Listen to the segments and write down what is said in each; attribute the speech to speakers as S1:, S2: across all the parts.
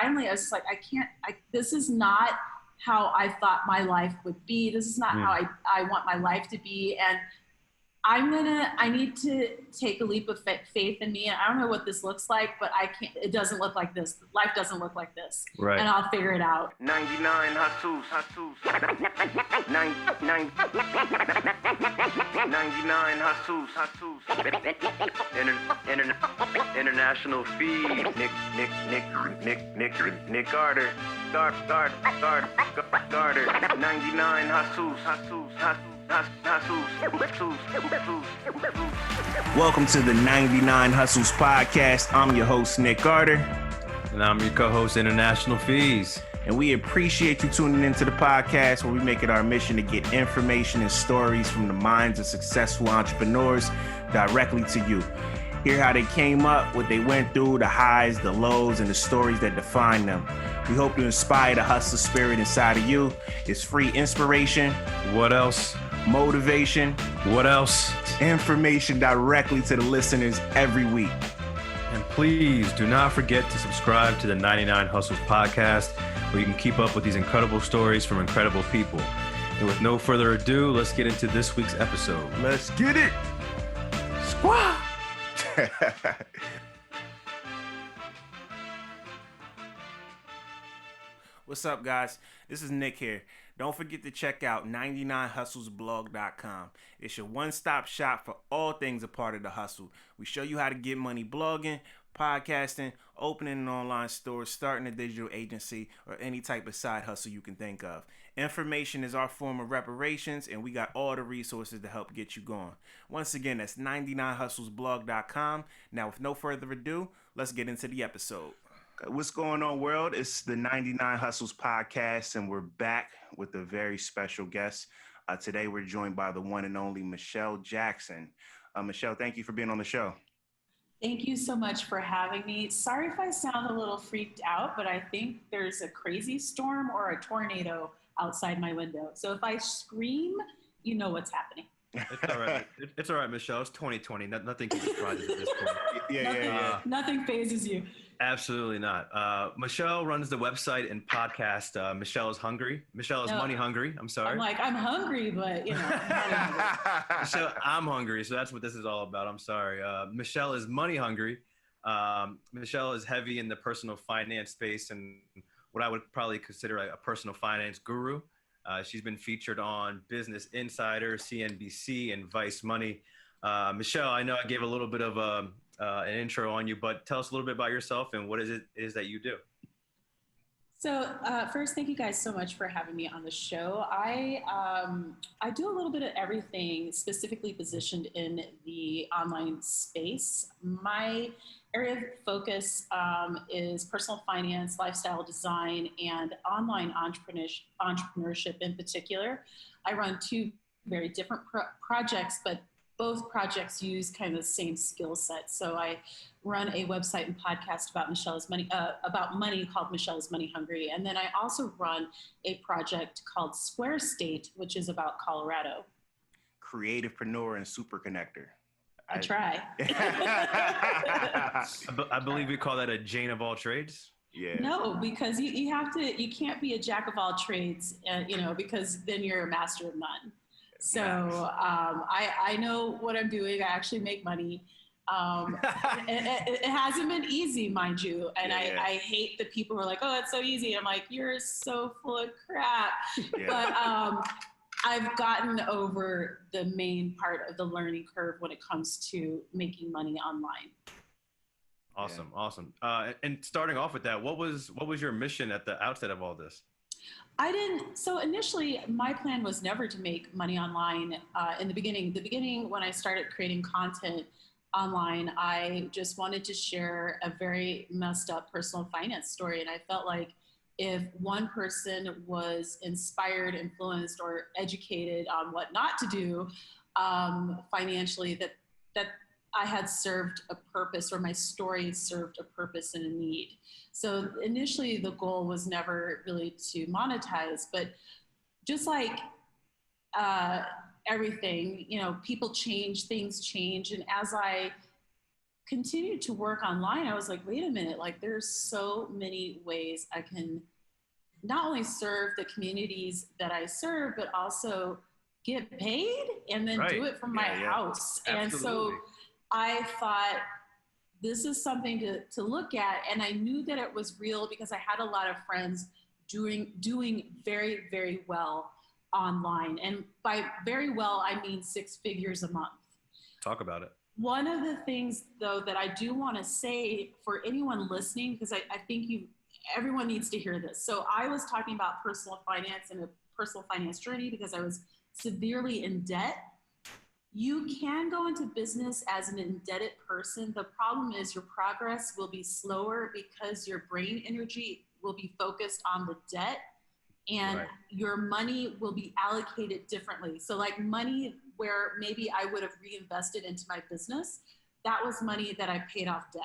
S1: finally I was just like, this is not how I thought my life would be. This is not how I want my life to be. And I need to take a leap of faith in me. And I don't know what this looks like, but it doesn't look like this. Life doesn't look like this.
S2: Right.
S1: And I'll figure it out.
S3: 99 hustles. 99 hustles. International feed. Nick Carter. Carter. 99 hustles.
S2: Welcome to the 99 Hustles podcast. I'm your host, Nick Carter.
S4: And I'm your co-host, International Fees.
S2: And we appreciate you tuning into the podcast where we make it our mission to get information and stories from the minds of successful entrepreneurs directly to you. Hear how they came up, what they went through, the highs, the lows, and the stories that define them. We hope to inspire the hustle spirit inside of you. It's free inspiration.
S4: What else?
S2: Motivation.
S4: What else?
S2: Information directly to the listeners every week.
S4: And please do not forget to subscribe to the 99 Hustles podcast, where you can keep up with these incredible stories from incredible people. And with no further ado, let's get into this week's episode.
S2: Let's get it. Squaw. What's up, guys? This is Nick here. Don't forget to check out 99hustlesblog.com. It's your one-stop shop for all things a part of the hustle. We show you how to get money blogging, podcasting, opening an online store, starting a digital agency, or any type of side hustle you can think of. Information is our form of reparations, and we got all the resources to help get you going. Once again, that's 99hustlesblog.com. Now, with no further ado, let's get into the episode. What's going on, world? It's the 99 Hustles podcast, and we're back with a very special guest. Today, we're joined by the one and only Michelle Jackson. Michelle, thank you for being on the show.
S1: Thank you so much for having me. Sorry if I sound a little freaked out, but I think there's a crazy storm or a tornado outside my window. So if I scream, you know what's happening.
S4: It's all right. It's all right, Michelle. It's 2020. Nothing can surprise us at this point.
S2: Yeah.
S1: Nothing phases you.
S4: Absolutely not. Michelle runs the website and podcast. Michelle is hungry. Michelle is money hungry. I'm sorry.
S1: I'm hungry, but I'm not hungry.
S4: Michelle, I'm hungry. So that's what this is all about. I'm sorry. Michelle is money hungry. Michelle is heavy in the personal finance space and what I would probably consider a personal finance guru. She's been featured on Business Insider, CNBC, and Vice Money. Michelle, I know I gave a little bit of an intro on you, but tell us a little bit about yourself and what it is that you do.
S1: So first, thank you guys so much for having me on the show. I do a little bit of everything, specifically positioned in the online space. My area of focus is personal finance, lifestyle design, and online entrepreneurship in particular. I run two very different projects, but both projects use kind of the same skill set. So I run a website and podcast about money called Michelle is Money Hungry. And then I also run a project called Square State, which is about Colorado.
S2: Creativepreneur and super connector.
S1: I try.
S4: I believe we call that a Jane of all trades.
S2: Yeah.
S1: No, because you can't be a jack of all trades, because then you're a master of none. So I know what I'm doing. I actually make money. It hasn't been easy, mind you. And I hate the people who are like, oh, it's so easy. I'm like, you're so full of crap. Yeah. But I've gotten over the main part of the learning curve when it comes to making money online.
S4: Awesome. And starting off with that, what was your mission at the outset of all this?
S1: So initially my plan was never to make money online. In the beginning, when I started creating content online, I just wanted to share a very messed up personal finance story. And I felt like if one person was inspired, influenced, or educated on what not to do financially, that I had served a purpose, or my story served a purpose and a need. So initially the goal was never really to monetize, but just like everything, people change, things change. And as I continued to work online, I was like, wait a minute, like there's so many ways I can not only serve the communities that I serve, but also get paid and then do it from my house.
S4: Absolutely.
S1: And so I thought, this is something to look at. And I knew that it was real because I had a lot of friends doing very, very well online. And by very well, I mean 6 figures a month.
S4: Talk about it.
S1: One of the things, though, that I do want to say for anyone listening, because I think everyone needs to hear this. So I was talking about personal finance and a personal finance journey because I was severely in debt. You can go into business as an indebted person. The problem is your progress will be slower because your brain energy will be focused on the debt, and your money will be allocated differently. So like money where maybe I would have reinvested into my business, that was money that I paid off debt.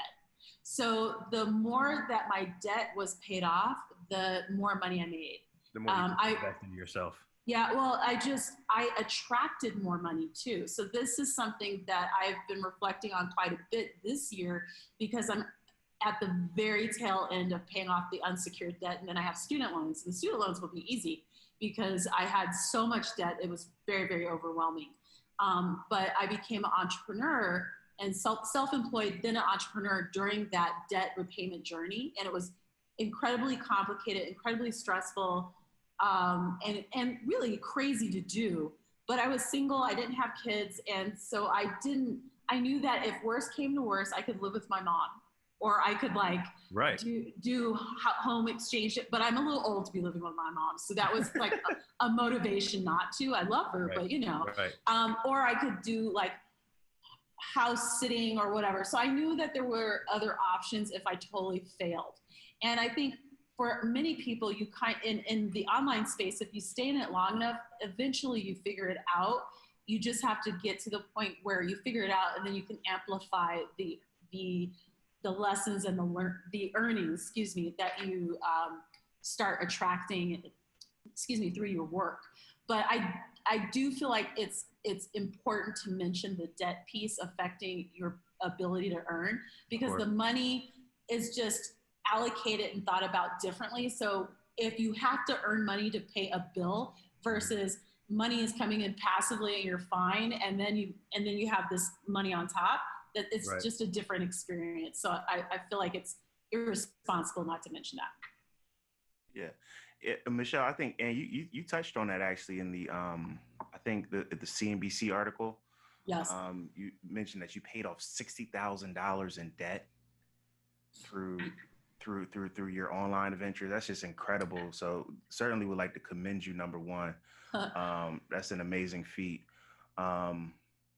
S1: So the more that my debt was paid off, the more money I made.
S4: The more you can invest in yourself.
S1: Yeah, well, I attracted more money too. So this is something that I've been reflecting on quite a bit this year because I'm at the very tail end of paying off the unsecured debt. And then I have student loans. And the student loans will be easy because I had so much debt. It was very, very overwhelming. But I became an entrepreneur and self-employed, then an entrepreneur during that debt repayment journey. And it was incredibly complicated, incredibly stressful, and really crazy to do. But I was single, I didn't have kids. And so I knew that if worse came to worse, I could live with my mom. Or I could do home exchange, but I'm a little old to be living with my mom. So that was like a motivation not to. I love her, but or I could do like house sitting or whatever. So I knew that there were other options if I totally failed. And I think for many people, you in the online space, if you stay in it long enough, eventually you figure it out. You just have to get to the point where you figure it out, and then you can amplify the lessons and the earnings, that you start attracting, through your work. But I do feel like it's important to mention the debt piece affecting your ability to earn, because the money is just allocated and thought about differently. So if you have to earn money to pay a bill versus money is coming in passively and you're fine, and then you have this money on top, that it's just a different experience. So I feel like it's irresponsible not to mention that.
S2: Yeah. Michelle, I think, and you touched on that actually in the, I think the CNBC article.
S1: Yes.
S2: You mentioned that you paid off $60,000 in debt through your online adventure. That's just incredible. So certainly would like to commend you, number one. That's an amazing feat.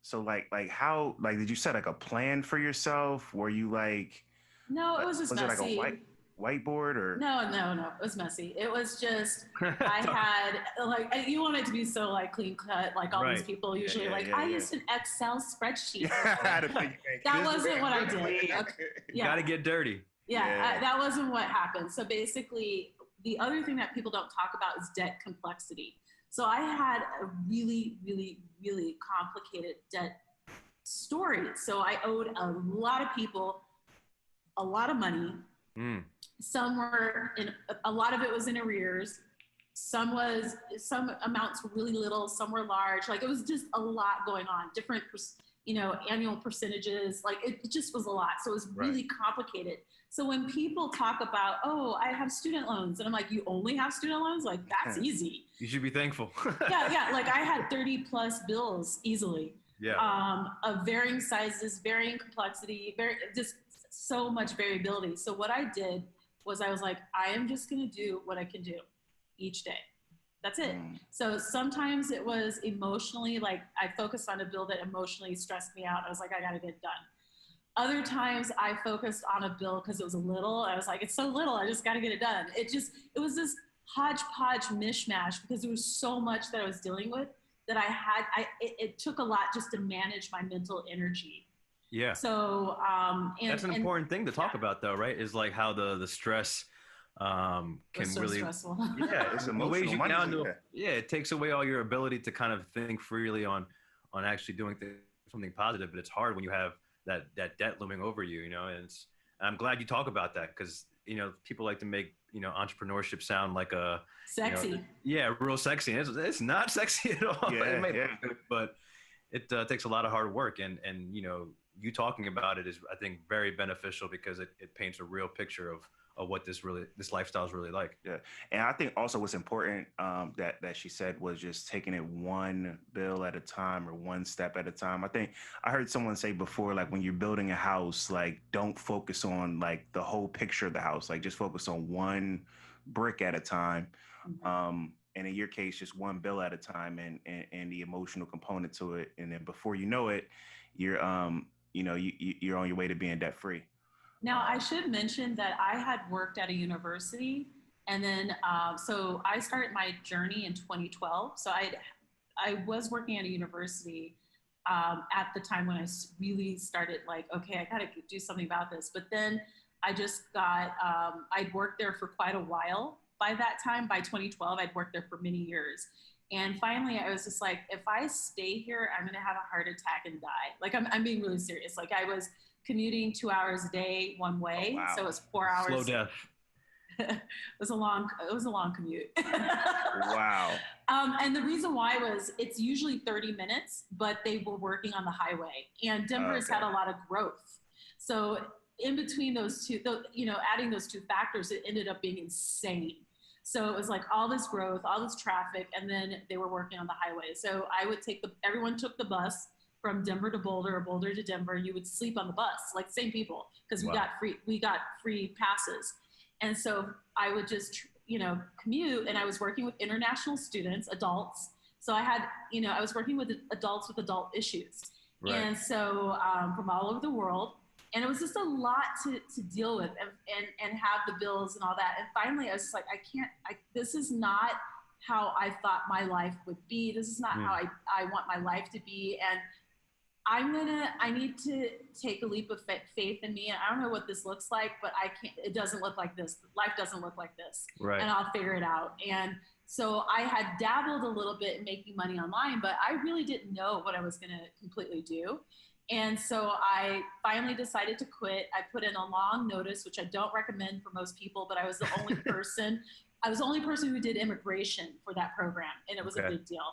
S2: So like how, like, did you set like a plan for yourself? Were you like,
S1: no, it was just messy.
S2: Was it like a whiteboard or?
S1: No, it was messy. It was just, I had like, you want it to be so like clean cut, like all these people usually I used an Excel spreadsheet. That wasn't what I did. Okay.
S4: You gotta get dirty.
S1: That wasn't what happened. So basically, the other thing that people don't talk about is debt complexity. So I had a really, really, really complicated debt story. So I owed a lot of people a lot of money. Some a lot of it was in arrears. Some amounts were really little, some were large. Like it was just a lot going on, different, annual percentages. Like it just was a lot. So it was really complicated. So when people talk about, oh, I have student loans, and I'm like, you only have student loans? Like that's easy.
S4: You should be thankful.
S1: yeah. Like I had 30 plus bills easily.
S4: Yeah.
S1: Of varying sizes, varying complexity, just so much variability. So what I did was I was like, I am just going to do what I can do each day. That's it. So sometimes it was emotionally, like I focused on a bill that emotionally stressed me out. I was like, I got to get it done. Other times I focused on a bill because it was a little. I was like, it's so little, I just got to get it done. It was this hodgepodge mishmash because there was so much that I was dealing with that it took a lot just to manage my mental energy.
S4: Yeah.
S1: So
S4: that's an important thing to talk about, though, right? Is like how the stress can really
S1: stressful.
S2: It's emotional.
S4: It takes away all your ability to kind of think freely on actually doing something positive. But it's hard when you have that debt looming over you, you know. And I'm glad you talk about that, because, you know, people like to make, you know, entrepreneurship sound like a
S1: Sexy.
S4: You know, yeah, real sexy. It's not sexy at all.
S2: Yeah, yeah.
S4: But it takes a lot of hard work, and you know, you talking about it is, I think, very beneficial, because it paints a real picture of what this lifestyle is really like.
S2: Yeah, and I think also what's important that she said was just taking it one bill at a time, or one step at a time. I think I heard someone say before, like, when you're building a house, like, don't focus on like the whole picture of the house, like just focus on one brick at a time. And in your case, just one bill at a time, and the emotional component to it, and then before you know it, you're you know, you're on your way to being debt free.
S1: Now, I should mention that I had worked at a university, and then so I started my journey in 2012. So I was working at a university at the time when I really started, like, okay, I got to do something about this. But then I just got, I'd worked there for quite a while. By that time, by 2012, I'd worked there for many years. And finally, I was just like, if I stay here, I'm going to have a heart attack and die. Like, I'm being really serious. Like, I was commuting 2 hours a day one way.
S2: Oh, wow.
S1: So it was 4 hours.
S4: Slow death.
S1: It was a long commute.
S2: Wow.
S1: And the reason why was, it's usually 30 minutes, but they were working on the highway, and Denver's had a lot of growth. So in between those two, you know, adding those two factors, it ended up being insane. So it was like all this growth, all this traffic, and then they were working on the highway. So I would everyone took the bus from Denver to Boulder, or Boulder to Denver. You would sleep on the bus, like same people, because we got free passes. And so I would just, you know, commute, and I was working with international students, adults. So I had, you know, I was working with adults with adult issues. Right. And so from all over the world. And it was just a lot to deal with, and have the bills and all that. And finally, I was just like, this is not how I thought my life would be. This is not how I want my life to be. And I need to take a leap of faith in me. And I don't know what this looks like, but it doesn't look like this. Life doesn't look like this. Right. And I'll figure it out. And so I had dabbled a little bit in making money online, but I really didn't know what I was going to completely do. And so I finally decided to quit. I put in a long notice, which I don't recommend for most people, but I was the only person. I was the only person who did immigration for that program, and it was a big deal.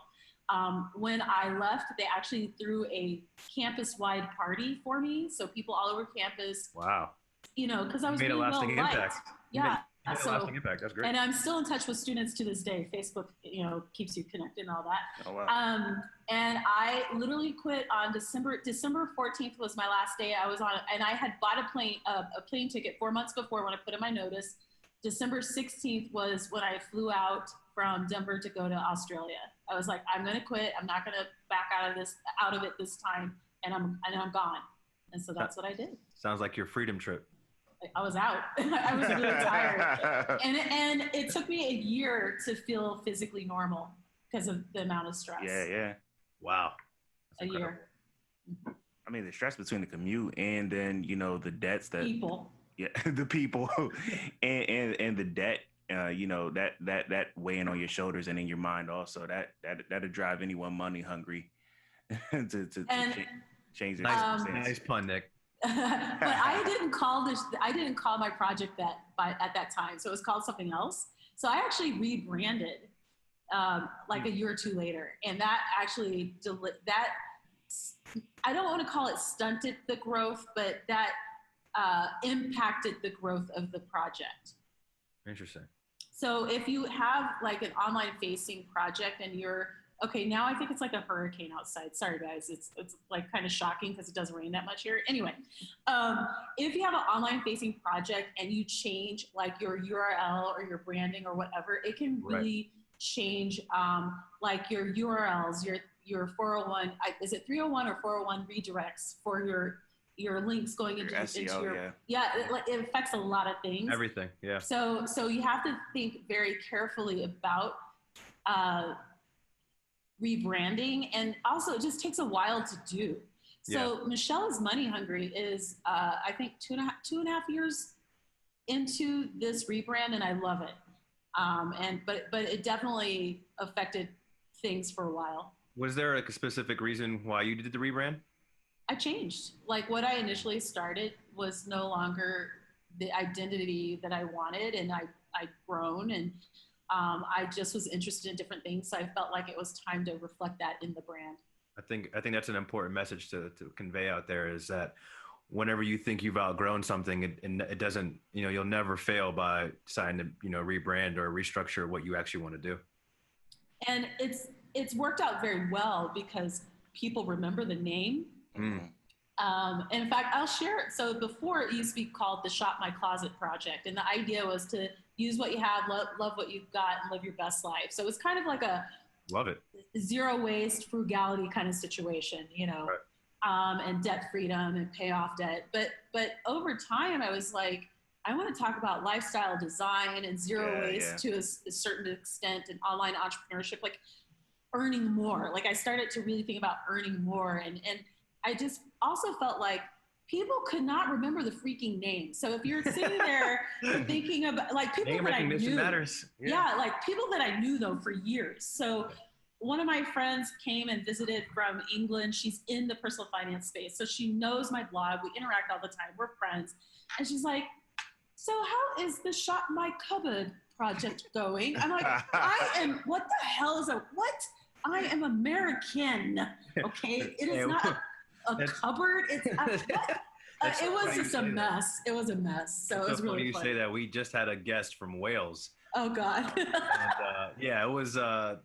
S1: When I left, they actually threw a campus-wide party for me, so people all over campus. Wow. You know, because I was really well liked. Yeah. Lasting impact. That's great. And I'm still in touch with students to this day. Facebook, you know, keeps you connected and all that. Oh, wow. And I literally quit on December 14th was my last day. I was on, and I had bought a plane ticket 4 months before when I put in my notice. December 16th was when I flew out from Denver to go to Australia. I was like, I'm going to quit. I'm not going to back out of it this time. And I'm gone. And so that's what I did.
S4: Sounds like your freedom trip.
S1: I was out. I was really tired. And it took me a year to feel physically normal because of the amount of stress.
S2: Yeah.
S4: Wow.
S1: That's a year.
S2: I mean, the stress between the commute and then, you know, the debts that
S1: people.
S2: Yeah, the people and the debt, you know, that weighing on your shoulders and in your mind also, that'll drive anyone money hungry to change their circumstance.
S4: Nice pun, Nick.
S1: But I didn't call my project at that time. So it was called something else. So I actually rebranded like a year or two later. And that actually, I don't want to call it stunted the growth, but that impacted the growth of the project.
S4: Interesting.
S1: So if you have like an online facing project and okay, now I think it's like a hurricane outside. Sorry, guys. It's like kind of shocking because it doesn't rain that much here. Anyway, if you have an online facing project and you change like your URL or your branding or whatever, it can really change like your URLs, your 401, is it 301 or 401 redirects for your links going into SEO, it affects a lot of things. Everything, yeah. So you have to think very carefully about rebranding, and also it just takes a while to do. So Michelle is Money Hungry is I think two and a half years into this rebrand, and I love it. But it definitely affected things for a while.
S4: Was there a specific reason why you did the rebrand?
S1: I changed. Like what I initially started was no longer the identity that I wanted, and I'd grown, and I just was interested in different things. So I felt like it was time to reflect that in the brand.
S4: I think that's an important message to convey out there, is that whenever you think you've outgrown something, it doesn't, you'll never fail by deciding to, rebrand or restructure what you actually want to do.
S1: And it's worked out very well because people remember the name. In fact, I'll share it. So before, it used to be called the Shop My Closet Project. And the idea was to use what you have, love what you've got, and live your best life. So it's kind of like a
S4: love it
S1: zero waste, frugality kind of situation,
S4: right.
S1: And debt freedom and pay off debt. But over time, I was like, I want to talk about lifestyle design and zero waste to a certain extent, and online entrepreneurship, like earning more. Like I started to really think about earning more. And I just also felt like people could not remember the freaking name. So if you're sitting there thinking about like people
S4: name
S1: that I knew,
S4: matters.
S1: Yeah, like people that I knew though for years. So one of my friends came and visited from England. She's in the personal finance space. So she knows my blog. We interact all the time. We're friends. And she's like, so how is the Shop My Cupboard project going? I'm like, what the hell is what? I am American, okay? It is not a cupboard. It's it was just a mess. It was a mess. So it was really
S4: funny you say that. We just had a guest from Wales.
S1: Oh God.
S4: And, yeah, it was the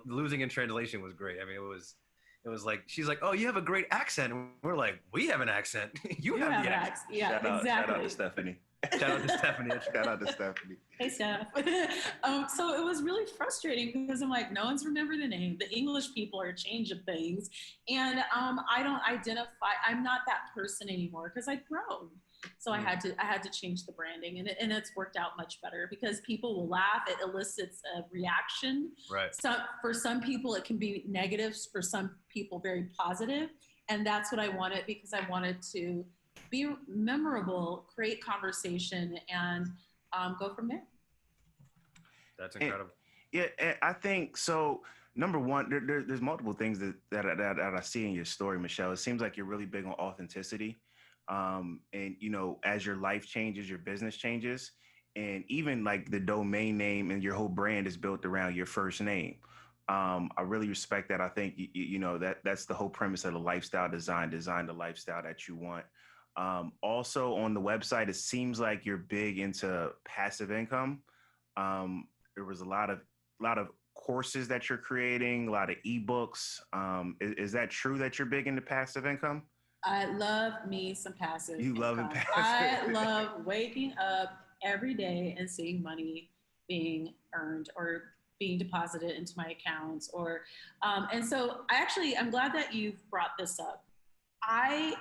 S4: losing in translation was great. I mean, it was like, she's like, oh, you have a great accent. And we're like, we have an accent. you have the accent.
S1: Yeah, exactly.
S5: Shout out to Stephanie.
S4: Shout out to Stephanie.
S5: Shout out to Stephanie.
S1: Hey, Steph. So it was really frustrating because I'm like, no one's remembered the name. The English people are changing things. And I don't identify, I'm not that person anymore because I've grown. So I had to change the branding, and it's worked out much better because people will laugh. It elicits a reaction.
S4: Right.
S1: So for some people, it can be negative. For some people, very positive. And that's what I wanted, because I wanted to be memorable, create conversation, and go from there.
S4: That's incredible.
S5: And I think so. Number one, there's multiple things that I see in your story, Michelle. It seems like you're really big on authenticity. And as your life changes, your business changes, and even like the domain name and your whole brand is built around your first name. I really respect that. I think that's the whole premise of the lifestyle design the lifestyle that you want. Also on the website, it seems like you're big into passive income. There was a lot of courses that you're creating, a lot of ebooks. Is that true that you're big into passive income?
S1: I love me some passive
S5: income. Love it passive.
S1: I love waking up every day and seeing money being earned or being deposited into my accounts, and so I'm glad that you've brought this up. I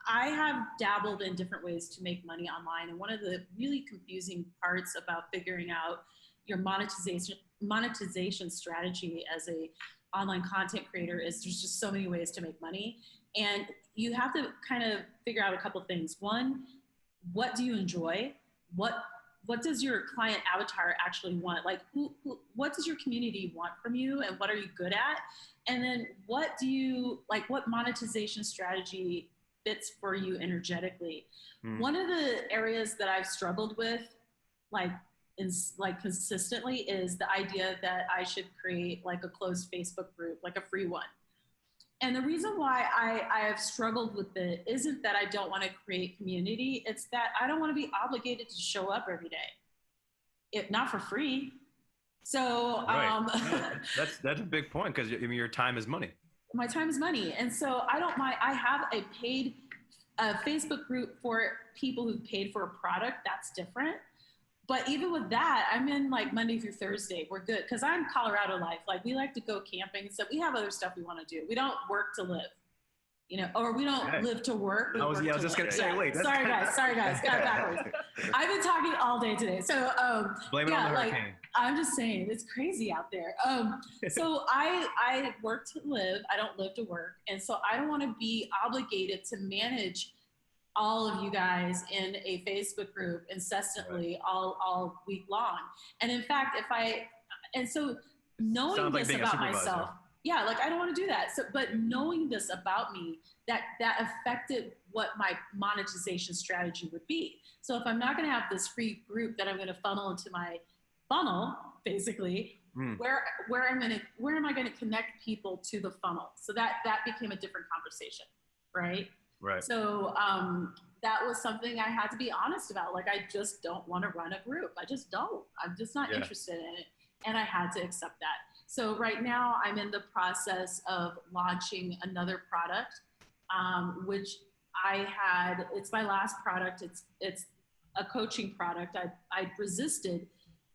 S1: have dabbled in different ways to make money online, and one of the really confusing parts about figuring out your monetization strategy as a online content creator is there's just so many ways to make money. And you have to kind of figure out a couple things. One, what do you enjoy? What does your client avatar actually want? Like, what does your community want from you, and what are you good at? And then what monetization strategy fits for you energetically? One of the areas that I've struggled with, consistently, is the idea that I should create like a closed Facebook group, like a free one. And the reason why I have struggled with it isn't that I don't want to create community. It's that I don't want to be obligated to show up every day, if not for free. So
S4: right. That's a big point, because your time is money.
S1: My time is money. And so I don't mind. I have a paid Facebook group for people who've paid for a product. That's different. But even with that, I'm in like Monday through Thursday. We're good, because I'm Colorado life. Like, we like to go camping. So we have other stuff we want to do. We don't work to live, or we don't live to work.
S4: I was just going to say, wait.
S1: Sorry guys, got it backwards. I've been talking all day today. So
S4: blame it on the hurricane.
S1: I'm just saying, it's crazy out there. So I work to live. I don't live to work. And so I don't want to be obligated to manage all of you guys in a Facebook group incessantly all week long. And in fact, so knowing this about myself, yeah, like I don't want to do that. So, but knowing this about me, that affected what my monetization strategy would be. So if I'm not going to have this free group that I'm going to funnel into my funnel, basically, where am I going to connect people to the funnel? So that became a different conversation, right?
S4: Right.
S1: So that was something I had to be honest about. Like, I just don't want to run a group. I just don't. I'm just not interested in it. And I had to accept that. So right now I'm in the process of launching another product, which it's my last product. It's a coaching product. I resisted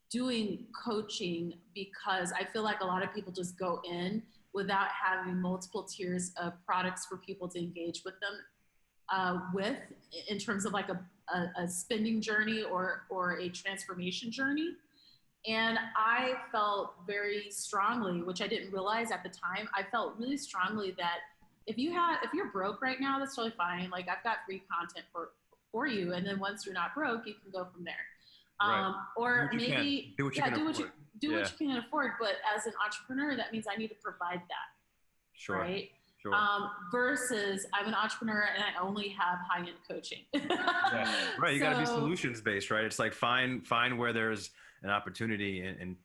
S1: doing coaching because I feel like a lot of people just go in without having multiple tiers of products for people to engage with them in terms of like a spending journey or a transformation journey. And I felt very strongly, which I didn't realize at the time, I felt really strongly that if you're broke right now, that's totally fine. Like, I've got free content for you. And then once you're not broke, you can go from there.
S4: Right.
S1: Or maybe
S4: do what you
S1: can afford. But as an entrepreneur, that means I need to provide that.
S4: Sure.
S1: Right.
S4: Sure.
S1: Versus I'm an entrepreneur and I only have high-end coaching.
S4: Yeah. Right. You got to be solutions based, right? It's like find where there's an opportunity and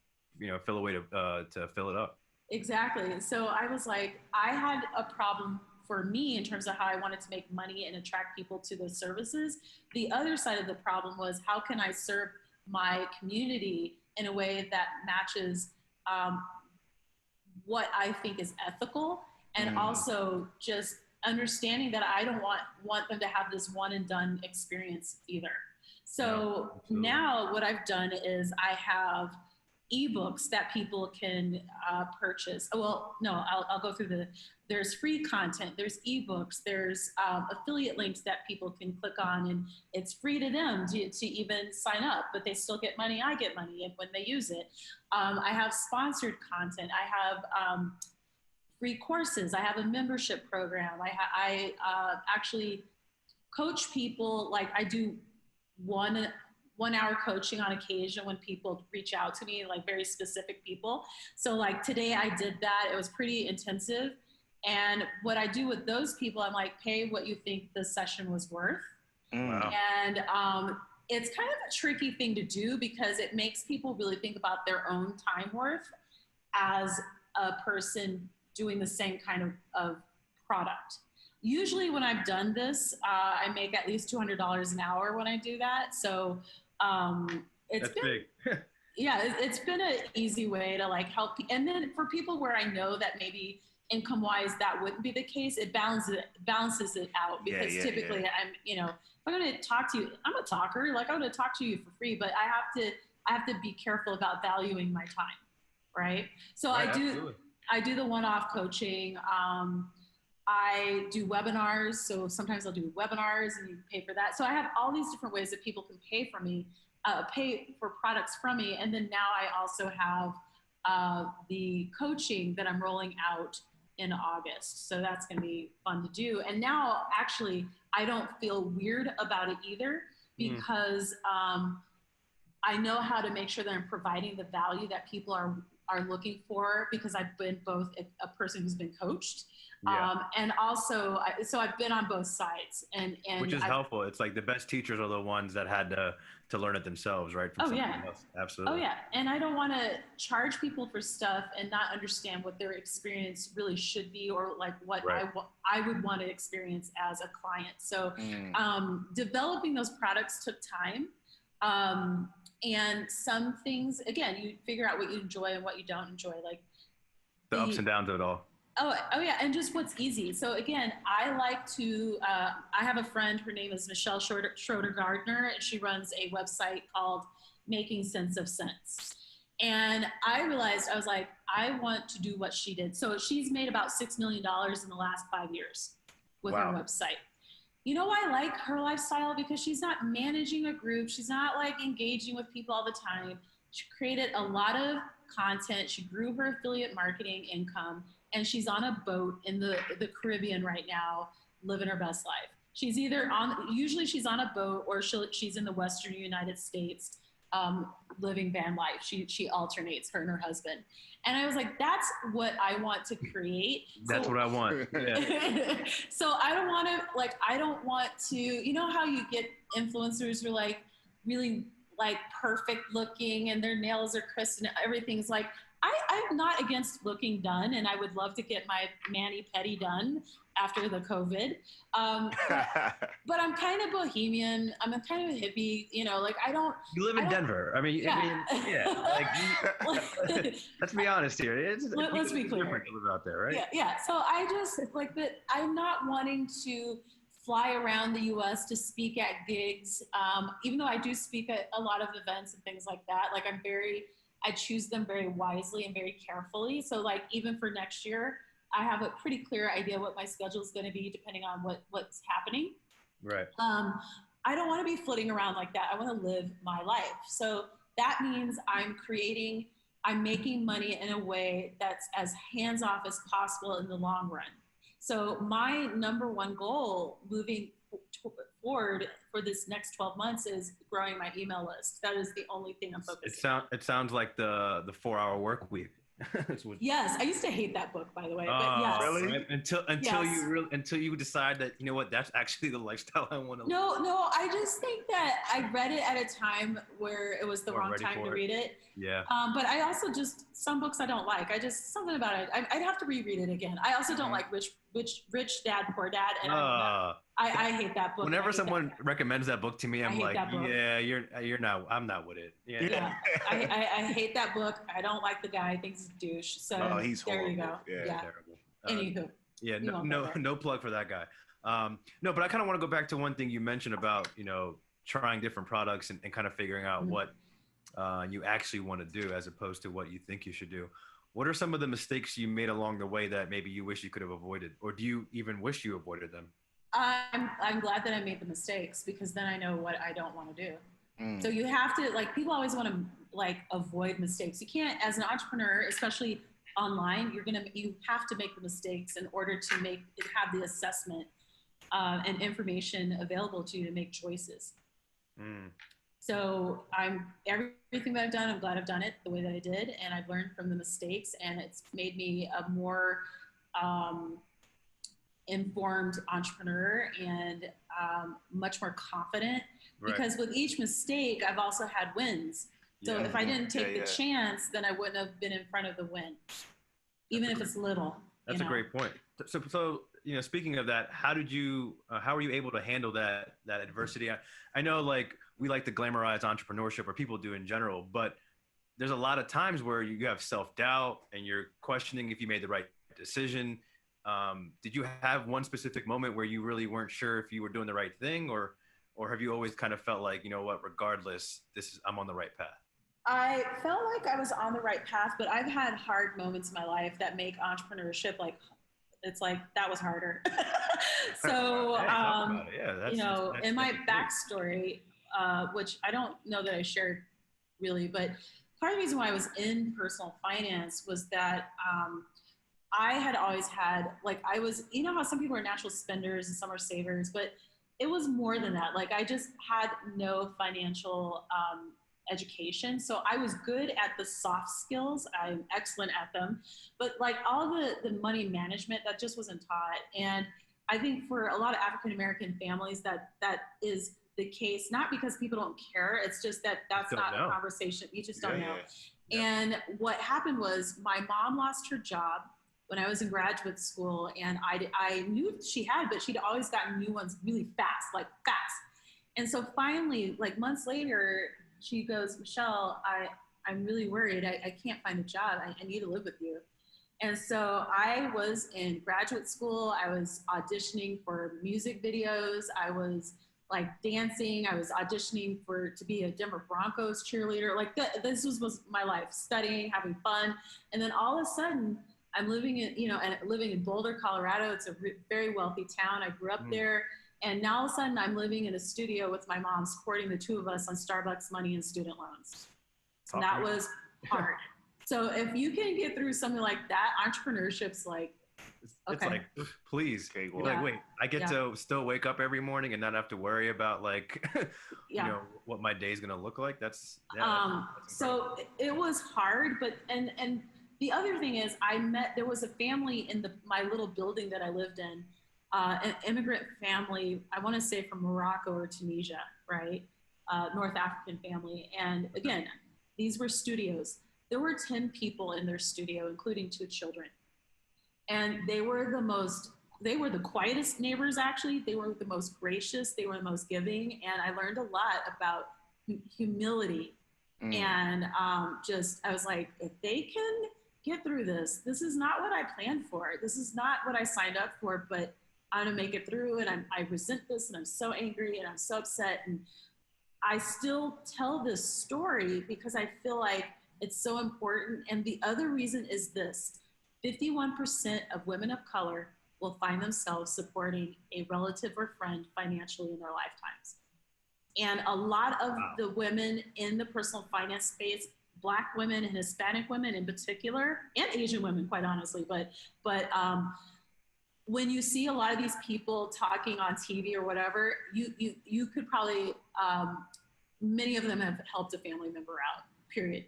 S4: fill a way to fill it up.
S1: Exactly. So I was like, I had a problem for me in terms of how I wanted to make money and attract people to those services. The other side of the problem was, how can I serve my community in a way that matches what I think is ethical, and also just understanding that I don't want them to have this one and done experience either. So now what I've done is I have ebooks that people can purchase. Well, no, I'll go through there's free content, there's ebooks, there's affiliate links that people can click on, and it's free to them to even sign up, but they still get money. I get money when they use it. I have sponsored content. I have free courses. I have a membership program. I actually coach people. Like, I do 1 hour coaching on occasion when people reach out to me, like very specific people. So like today I did that. It was pretty intensive. And what I do with those people, I'm like, pay what you think the session was worth.
S4: Wow.
S1: And it's kind of a tricky thing to do because it makes people really think about their own time worth as a person doing the same kind of product. Usually when I've done this, I make at least $200 an hour when I do that. So it's big. Yeah, it's been an easy way to like help. And then for people where I know that maybe income wise that wouldn't be the case, it balances it out, because typically I'm, if I'm going to talk to you, I'm a talker. Like, I'm going to talk to you for free, but I have to be careful about valuing my time, right? So right, I do the one-off coaching. I do webinars. So sometimes I'll do webinars and you pay for that. So I have all these different ways that people can pay for products from me. And then now I also have the coaching that I'm rolling out in August. So that's going to be fun to do. And now actually I don't feel weird about it either, because I know how to make sure that I'm providing the value that people are looking for, because I've been both a person who's been coached, and also, so I've been on both sides, and
S4: which is helpful. It's like the best teachers are the ones that had to learn it themselves, right? From else. Absolutely.
S1: Oh yeah, and I don't want to charge people for stuff and not understand what their experience really should be, or like what I would want to experience as a client. So developing those products took time. And some things, again, you figure out what you enjoy and what you don't enjoy, like
S4: the ups and downs of it all.
S1: Oh yeah, and just what's easy. So again, I like to, I have a friend, her name is Michelle Schroeder Gardner, and she runs a website called Making Sense of Sense. And I realized, I was like, I want to do what she did. So she's made about $6 million in the last 5 years with her website. You know why I like her lifestyle? Because she's not managing a group. She's not like engaging with people all the time. She created a lot of content. She grew her affiliate marketing income, and she's on a boat in the Caribbean right now, living her best life. She's either usually she's on a boat, or she's in the Western United States, living van life. She alternates, her and her husband. And I was like, that's what I want to create.
S4: That's what I want. Yeah.
S1: So I don't want to, like, I don't want to, you know how you get influencers who are like really like perfect looking and their nails are crisp and everything's like, I'm not against looking done, and I would love to get my mani-pedi done after the COVID. But I'm kind of bohemian. I'm a kind of a hippie, you know, like I don't.
S4: You live in Denver. I mean,
S1: Yeah.
S4: Like, let's be honest here.
S1: Let's be clear.
S4: You live out there, right?
S1: Yeah. So I just like that. I'm not wanting to fly around the U.S. to speak at gigs, even though I do speak at a lot of events and things like that. Like I choose them very wisely and very carefully. So like even for next year, I have a pretty clear idea what my schedule is going to be depending on what's happening.
S4: Right.
S1: I don't want to be flitting around like that. I want to live my life. So that means I'm making money in a way that's as hands-off as possible in the long run. So my number one goal moving forward for this next 12 months is growing my email list. That is the only thing I'm focused on.
S4: It sounds like the 4-hour work week.
S1: Yes, I used to hate that book, by the way. But yes.
S5: Really?
S4: Right? Until you decide that, you know what, that's actually the lifestyle I want to live.
S1: No, I just think that I read it at a time where it was the wrong time to read it.
S4: Yeah.
S1: But I also some books I don't like. Something about it. I'd have to reread it again. I also don't like Rich Dad, Poor Dad. And I hate that book.
S4: Whenever someone recommends that book to me, I'm like, yeah, you're not, I'm not with it.
S1: Yeah. I hate that book. I don't like the guy. I think he's a douche. So
S5: he's
S1: there
S5: horrible.
S1: you go. Yeah. Anywho.
S4: Yeah, no plug for that guy. No, but I kind of want to go back to one thing you mentioned about, you know, trying different products and kind of figuring out what you actually want to do as opposed to what you think you should do. What are some of the mistakes you made along the way that maybe you wish you could have avoided, or do you even wish you avoided them?
S1: I'm glad that I made the mistakes, because then I know what I don't want to do. So you have to, like, people always want to like avoid mistakes. You can't, as an entrepreneur, especially online, you have to make the mistakes in order to have the assessment and information available to you to make choices. So everything that I've done, I'm glad I've done it the way that I did, and I've learned from the mistakes, and it's made me a more informed entrepreneur and much more confident. Right. Because with each mistake, I've also had wins. So if I didn't take the chance, then I wouldn't have been in front of the win, even if it's little.
S4: That's a great point. So you know, speaking of that, how were you able to handle that adversity? I know, like, we like to glamorize entrepreneurship, or people do in general, but there's a lot of times where you have self-doubt and you're questioning if you made the right decision. Did you have one specific moment where you really weren't sure if you were doing the right thing, or have you always kind of felt like, you know what, regardless, I'm on the right path?
S1: I felt like I was on the right path, but I've had hard moments in my life that make entrepreneurship it's like that was harder. So, you know, in my backstory, which I don't know that I shared really, but part of the reason why I was in personal finance was that I had always had, like, you know how some people are natural spenders and some are savers, but it was more than that. Like, I just had no financial education. So I was good at the soft skills. I'm excellent at them, but like all the money management, that just wasn't taught. And I think for a lot of African-American families, that is the case, not because people don't care. It's just that's not a conversation. You just don't know. Yeah. And what happened was my mom lost her job when I was in graduate school, and I knew she had, but she'd always gotten new ones really fast. And so finally, like months later, she goes, Michelle, I'm really worried. I can't find a job. I need to live with you. And so I was in graduate school. I was auditioning for music videos. I was like dancing. I was auditioning to be a Denver Broncos cheerleader. Like this was my life, studying, having fun. And then all of a sudden I'm living in Boulder, Colorado. It's a very wealthy town. I grew up there. And now all of a sudden I'm living in a studio with my mom, supporting the two of us on Starbucks money and student loans. So that was hard. So if you can get through something like that, entrepreneurship's like
S4: It's
S1: Okay.
S4: like, please.
S5: Okay,
S4: You're
S5: well,
S4: like, wait, I get
S1: Yeah.
S4: to still wake up every morning and not have to worry about like,
S1: Yeah.
S4: what my day's gonna look like. That's incredible.
S1: So it was hard, but and the other thing is, there was a family in my little building that I lived in, an immigrant family. I want to say from Morocco or Tunisia, right? North African family, and again, these were studios. There were 10 people in their studio, including 2 children, and they were the quietest neighbors. Actually, they were the most gracious. They were the most giving, and I learned a lot about humility. And I was like, if they can get through this is not what I planned for. This is not what I signed up for, but I'm gonna make it through. And I resent this, and I'm so angry, and I'm so upset. And I still tell this story because I feel like it's so important. And the other reason is this: 51% of women of color will find themselves supporting a relative or friend financially in their lifetimes. And a lot of the women in the personal finance space, Black women and Hispanic women in particular, and Asian women, quite honestly, but when you see a lot of these people talking on TV or whatever, you could probably, many of them have helped a family member out, period.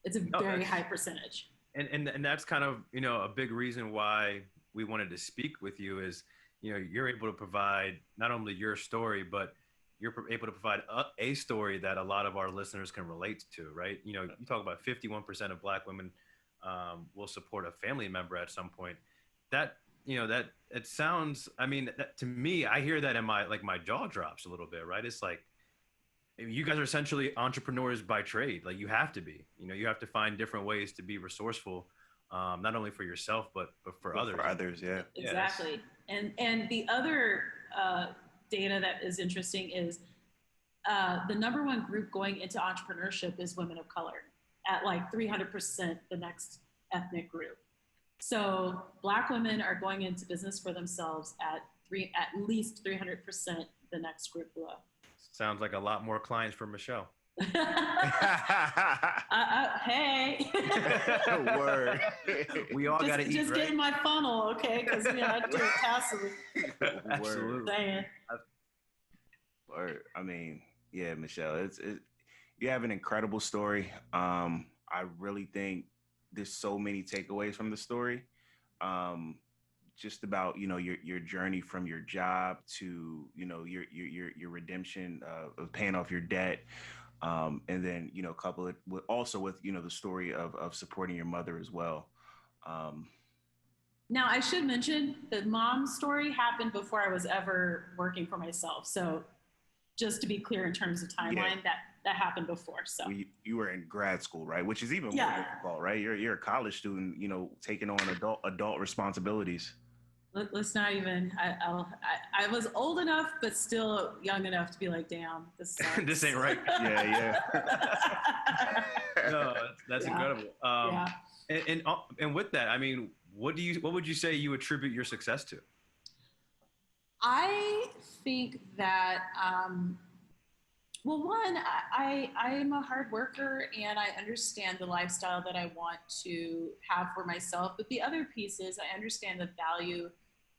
S1: It's a very high percentage.
S4: And that's kind of, a big reason why we wanted to speak with you is, you're able to provide not only your story, but you're able to provide a story that a lot of our listeners can relate to, right? You talk about 51% of Black women will support a family member at some point. That, that it sounds, that, to me, I hear that in my jaw drops a little bit, right? It's like, you guys are essentially entrepreneurs by trade. Like, you have to be, you have to find different ways to be resourceful, not only for yourself, but for others.
S5: For others, yeah.
S1: Exactly. And the other data that is interesting is the number one group going into entrepreneurship is women of color at like 300% the next ethnic group. So Black women are going into business for themselves at least 300% the next group below.
S4: Sounds like a lot more clients for Michelle.
S1: Hey.
S5: Word.
S4: We all got to eat,
S1: just
S4: right?
S1: get in my funnel, okay? Because I do it passively.
S4: Absolutely.
S1: Saying.
S5: Word. Yeah, Michelle, you have an incredible story. I really think there's so many takeaways from the story. Just about your journey from your job to your redemption of paying off your debt, and then couple it with the story of supporting your mother as well.
S1: Now I should mention the mom story happened before I was ever working for myself. So just to be clear in terms of timeline, that happened before. So
S5: you were in grad school, right? Which is even more difficult, right? You're a college student, taking on adult responsibilities.
S1: Let's not even. I was old enough, but still young enough to be like, damn, this sucks.
S4: This ain't right.
S5: Yeah.
S4: No, that's incredible. And with that, what would you say you attribute your success to?
S1: I think that, well, one, I'm a hard worker and I understand the lifestyle that I want to have for myself. But the other piece is I understand the value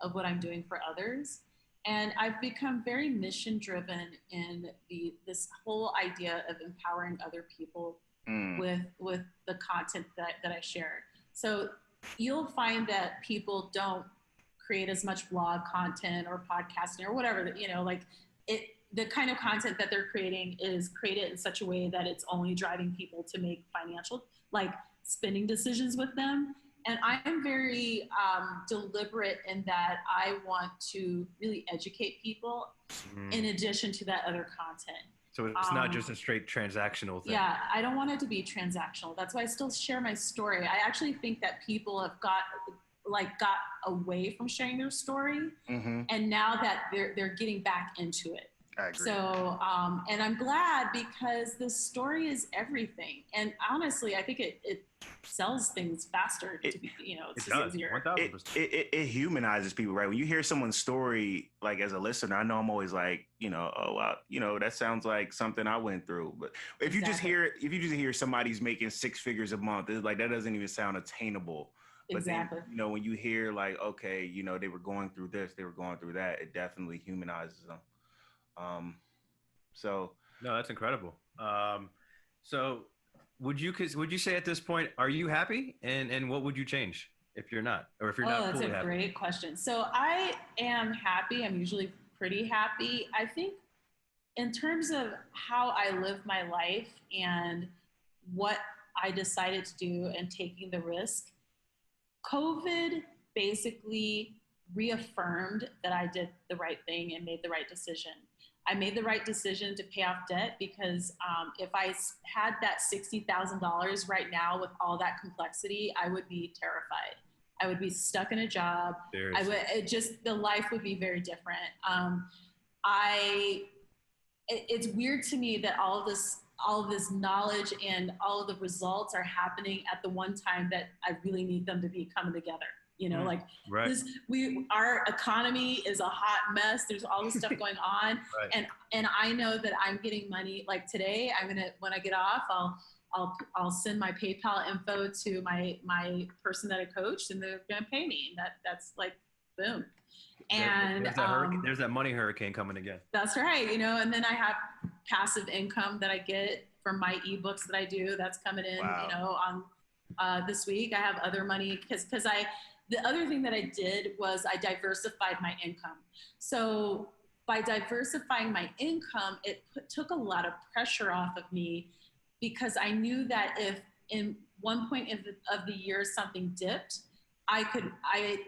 S1: of what I'm doing for others. And I've become very mission driven in this whole idea of empowering other people with the content that I share. So you'll find that people don't create as much blog content or podcasting or whatever, the kind of content that they're creating is created in such a way that it's only driving people to make financial, spending decisions with them. And I am very deliberate in that I want to really educate people in addition to that other content.
S4: So it's not just a straight transactional thing.
S1: Yeah, I don't want it to be transactional. That's why I still share my story. I actually think that people have got away from sharing their story, and now that they're getting back into it.
S5: I agree.
S1: So, and I'm glad because the story is everything. And honestly, I think it sells things faster. It's easier.
S4: 1000%.
S5: It humanizes people, right? When you hear someone's story, as a listener, I know I'm always like, oh, wow, that sounds like something I went through. But if you just hear somebody's making 6 figures a month, it's like, that doesn't even sound attainable. But
S1: Exactly.
S5: then, when you hear like, okay, they were going through this, they were going through that, it definitely humanizes them. So
S4: No, that's incredible. So would you say at this point, are you happy? And what would you change if you're not, or if you're not
S1: That's
S4: fully
S1: a
S4: happy?
S1: great question. So I am happy. I'm usually pretty happy. I think in terms of how I live my life and what I decided to do and taking the risk, COVID basically reaffirmed that I did the right thing and made the right decision. I made the right decision to pay off debt because if I had that $60,000 right now with all that complexity, I would be terrified. I would be stuck in a job. The life would be very different. It's weird to me that all of this knowledge and all of the results are happening at the one time that I really need them to be coming together.
S4: Right.
S1: Our economy is a hot mess. There's all this stuff going on.
S4: Right.
S1: And I know that I'm getting money. Like today, when I get off, I'll send my PayPal info to my person that I coached, and they're gonna pay me. And that's like boom. And
S4: there's that money hurricane coming again.
S1: That's right. And then I have passive income that I get from my ebooks that I do. That's coming in.
S5: Wow.
S1: On this week. I have other money because the other thing that I did was I diversified my income. So by diversifying my income, it took a lot of pressure off of me because I knew that if in one point of the year something dipped,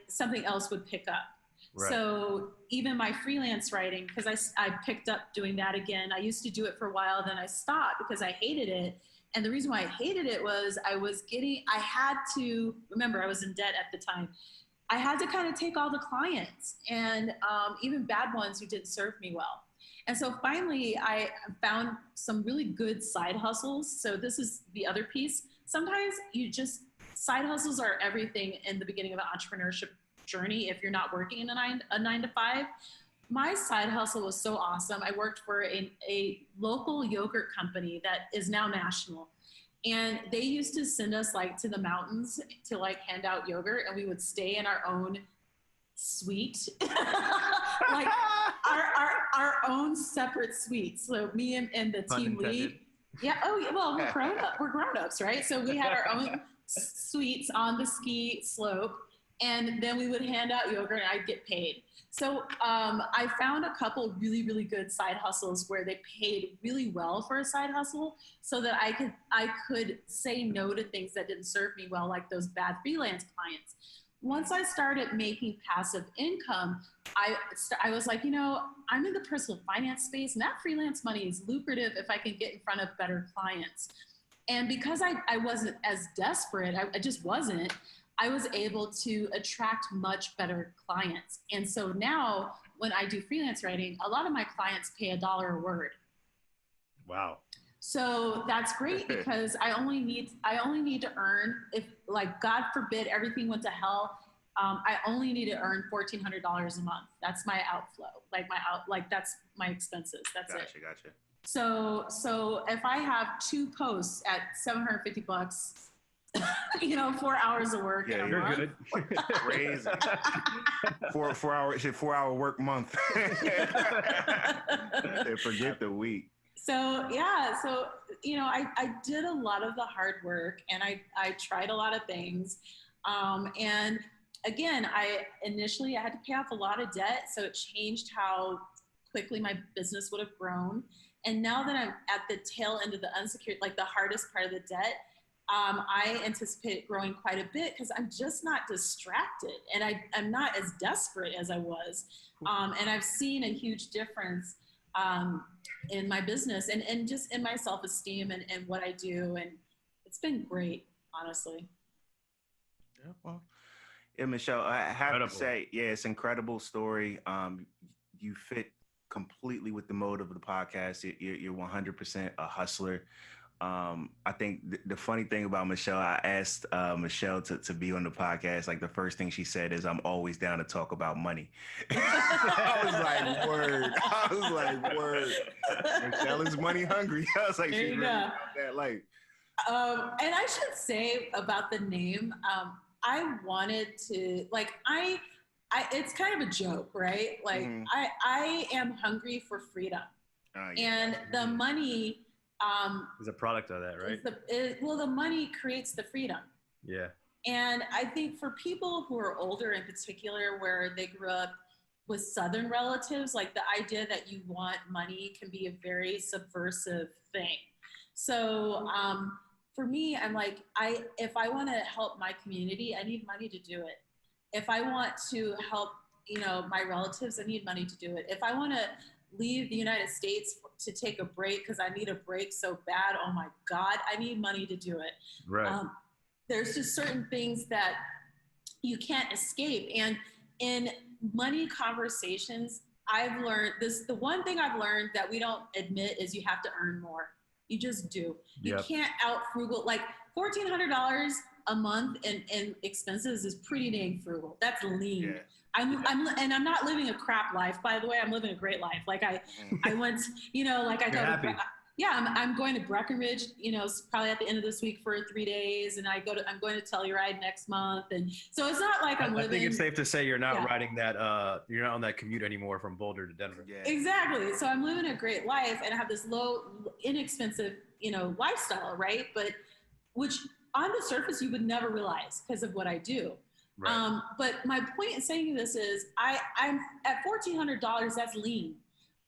S1: something else would pick up. Right. So even my freelance writing, because I picked up doing that again. I used to do it for a while, then I stopped because I hated it. And the reason why I hated it was I had to, remember I was in debt at the time. I had to kind of take all the clients and even bad ones who didn't serve me well. And so finally I found some really good side hustles. So this is the other piece. Sometimes side hustles are everything in the beginning of an entrepreneurship journey if you're not working in a 9 to 5. My side hustle was so awesome. I worked for a local yogurt company that is now national. And they used to send us to the mountains to hand out yogurt, and we would stay in our own suite, our own separate suites. So me and the team lead. Yeah. Oh, yeah. Well, we're grown-ups, right? So we had our own suites on the ski slope, and then we would hand out yogurt and I'd get paid. So I found a couple really, really good side hustles where they paid really well for a side hustle so that I could say no to things that didn't serve me well, like those bad freelance clients. Once I started making passive income, I was like, I'm in the personal finance space, and that freelance money is lucrative if I can get in front of better clients. And because I wasn't as desperate, I just wasn't, I was able to attract much better clients. And so now when I do freelance writing, a lot of my clients pay $1 a word.
S4: Wow.
S1: So that's great because I only need to earn, if God forbid everything went to hell, I only need to earn $1,400 a month. That's my outflow. That's my expenses. That's it.
S5: Gotcha.
S1: So if I have 2 posts at $750, 4 hours of work.
S5: Yeah,
S4: you're good.
S5: Crazy. 4 hour work month. Forget the week.
S1: So yeah, I did a lot of the hard work, and I tried a lot of things, and again, I had to pay off a lot of debt, so it changed how quickly my business would have grown. And now that I'm at the tail end of the unsecured, the hardest part of the debt, I anticipate it growing quite a bit because I'm just not distracted, and I'm not as desperate as I was. And I've seen a huge difference in my business and just in my self-esteem and what I do. And it's been great, honestly.
S5: Yeah, well, yeah, Michelle, I have to say, yeah, it's an incredible story. You fit completely with the mode of the podcast. You're 100% a hustler. I think the funny thing about Michelle, I asked Michelle to be on the podcast. The first thing she said is, "I'm always down to talk about money." I was like, word. Michelle is money hungry. I was like, she's really about that life.
S1: And I should say about the name, I wanted to, like, it's kind of a joke, right? Like,
S5: Mhm.
S1: I am hungry for freedom. And the money
S4: is a product of that, right?
S1: the money creates the freedom.
S4: Yeah.
S1: And I think for people who are older in particular, where they grew up with Southern relatives, like the idea that you want money can be a very subversive thing. So for me, I'm like, if I want to help my community, I need money to do it. If I want to help, my relatives, I need money to do it. If I want to leave the United States to take a break because I need a break so bad, oh my God, I need money to do it.
S4: Right.
S1: There's just certain things that you can't escape. And in money conversations, I've learned this. The one thing I've learned that we don't admit is you have to earn more. You just do. You can't out frugal. Like $1,400 a month in expenses is pretty dang frugal. That's lean.
S5: Yeah.
S1: I'm not living a crap life, by the way. I'm living a great life. Like I went, like I go
S4: happy.
S1: I'm going to Breckenridge, probably at the end of this week for 3 days, and I'm going to Telluride next month, and so it's not like I'm living.
S4: I think it's safe to say you're not riding that. You're not on that commute anymore from Boulder to Denver.
S5: Yeah.
S1: Exactly. So I'm living a great life, and I have this low, inexpensive, lifestyle, right? But which on the surface you would never realize because of what I do.
S4: Right.
S1: But my point in saying this is, I'm at $1,400. That's lean.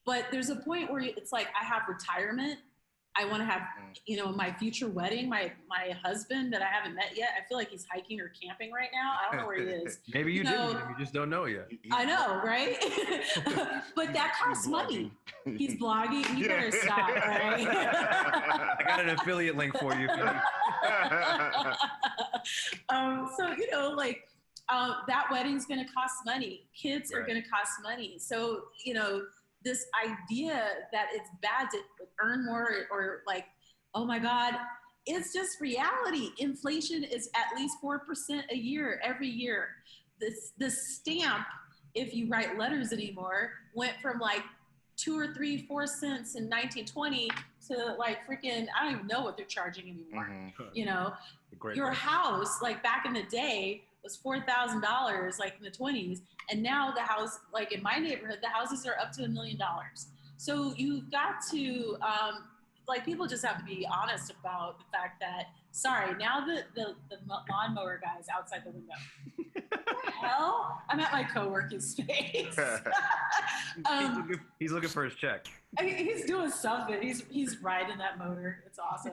S1: But there's a point where it's like I have retirement. I want to have, my future wedding, my husband that I haven't met yet. I feel like he's hiking or camping right now. I don't know where he is.
S4: Maybe you do. You just don't know yet.
S1: I know, right? But that costs money. He's blogging. You better stop, right?
S4: I got an affiliate link for you.
S1: That wedding's going to cost money. Kids are going to cost money. So, this idea that it's bad to earn more or like, oh my God, it's just reality. Inflation is at least 4% a year, every year. The stamp, if you write letters anymore, went from like 2 or 3, 4 cents in 1920 to like freaking, I don't even know what they're charging anymore. Your house, like back in the day, was $4,000 like in the 20s. And now the house, like in my neighborhood, the houses are up to $1 million. So you've got to, people just have to be honest about the fact that, sorry, now the lawnmower guy's outside the window. What the hell? I'm at my co-working space.
S4: He's looking for his check.
S1: He's doing something. He's riding that motor. It's awesome.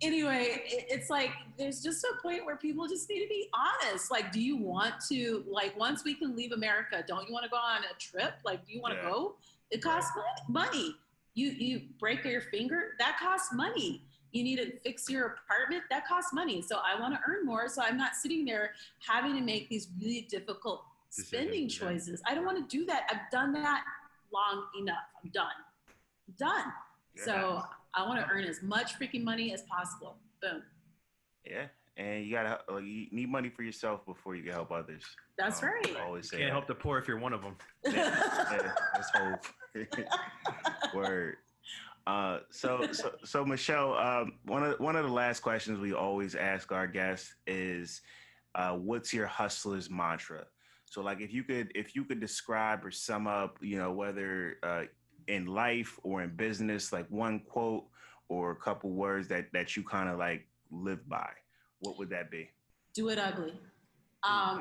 S1: Anyway, it's like there's just a point where people just need to be honest. Like, do you want to, like, once we can leave America, don't you want to go on a trip? Like, do you want to go? It costs money. You break your finger, that costs money. You need to fix your apartment, that costs money. So I want to earn more, so I'm not sitting there having to make these really difficult spending choices. I don't want to do that. I've done that long enough. I'm done. Yeah. So I want to earn as much freaking money as possible. Boom.
S5: Yeah, and you need money for yourself before you can help others.
S1: That's right.
S5: I always say
S4: can't help the poor if you're one of them.
S5: That's hope. Word. So Michelle, one of the last questions we always ask our guests is, what's your hustler's mantra? So, like, if you could describe or sum up, whether in life or in business, like one quote or a couple words that you kind of like live by, what would that be?
S1: Do it ugly.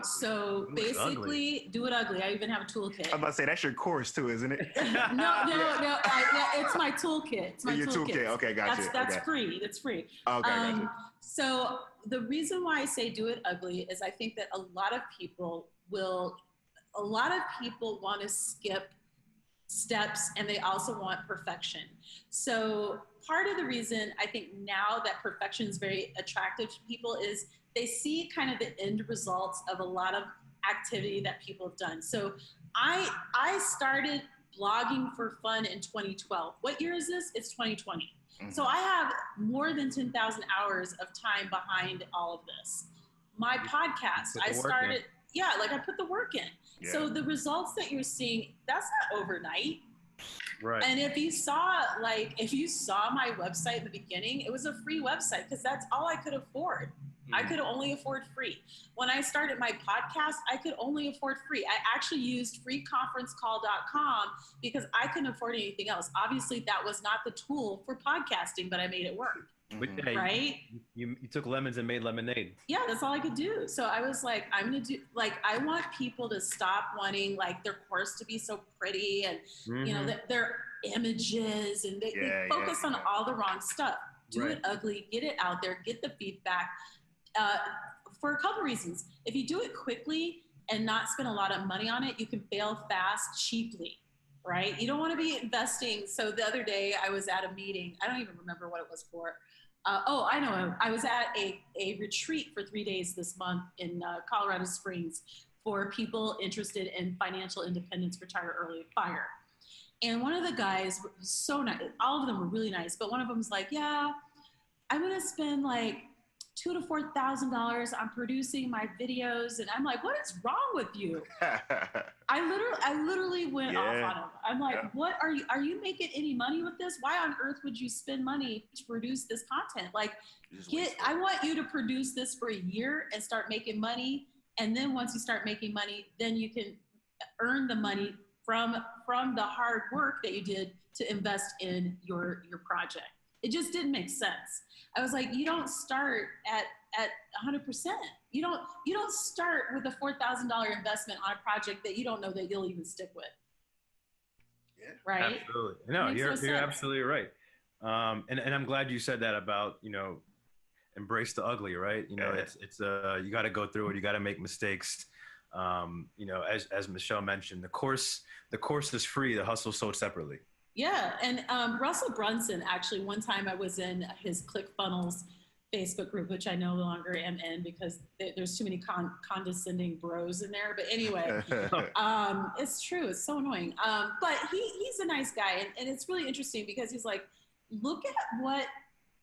S1: So basically, do it ugly. I even have a toolkit.
S5: I'm about to say, that's your course too, isn't it?
S1: No. It's my toolkit. It's my
S5: your toolkit. Okay, gotcha.
S1: That's free. It's free.
S5: Okay, gotcha.
S1: So the reason why I say do it ugly is I think that a lot of people want to skip steps, and they also want perfection. So part of the reason I think now that perfection is very attractive to people is they see kind of the end results of a lot of activity that people have done. So I started blogging for fun in 2012. What year is this? It's 2020. Mm-hmm. So I have more than 10,000 hours of time behind all of this. My podcast, I started, I put the work in. Yeah. So the results that you're seeing, that's not overnight.
S4: Right.
S1: And if you saw my website in the beginning, it was a free website because that's all I could afford. I could only afford free. When I started my podcast, I could only afford free. I actually used freeconferencecall.com because I couldn't afford anything else. Obviously, that was not the tool for podcasting, but I made it work. Right?
S4: You took lemons and made lemonade.
S1: Yeah, that's all I could do. So I was like, I'm going to do, like, I want people to stop wanting like their course to be so pretty and, you know, their images, and they focus on all the wrong stuff. Do it ugly, get it out there, get the feedback. For a couple reasons. If you do it quickly and not spend a lot of money on it, you can fail fast, cheaply, right? You don't want to be investing. So the other day I was at a meeting. I don't even remember what it was for. I know. I was at a retreat for 3 days this month in Colorado Springs for people interested in financial independence, retire early, FIRE. And one of the guys was so nice. All of them were really nice, but one of them was like, yeah, I'm going to spend like $2,000 to $4,000 on producing my videos. And I'm like, what is wrong with you? I literally went off on him. I'm like, what are you making any money with this? Why on earth would you spend money to produce this content? Like, I want you to produce this for a year and start making money. And then once you start making money, then you can earn the money from the hard work that you did to invest in your project. It just didn't make sense. I was like, you don't start at 100%. You don't start with a $4,000 investment on a project that you don't know that you'll even stick with. Yeah. Right?
S4: Absolutely. No, you're absolutely right. And I'm glad you said that about, you know, embrace the ugly, right? You know, it's you got to go through it. You got to make mistakes. You know, as Michelle mentioned, the course is free. The hustle sold separately.
S1: Yeah, and Russell Brunson, actually, one time I was in his ClickFunnels Facebook group, which I no longer am in because there's too many condescending bros in there. But anyway, it's true. It's so annoying. But he's a nice guy, and it's really interesting because he's like, look at what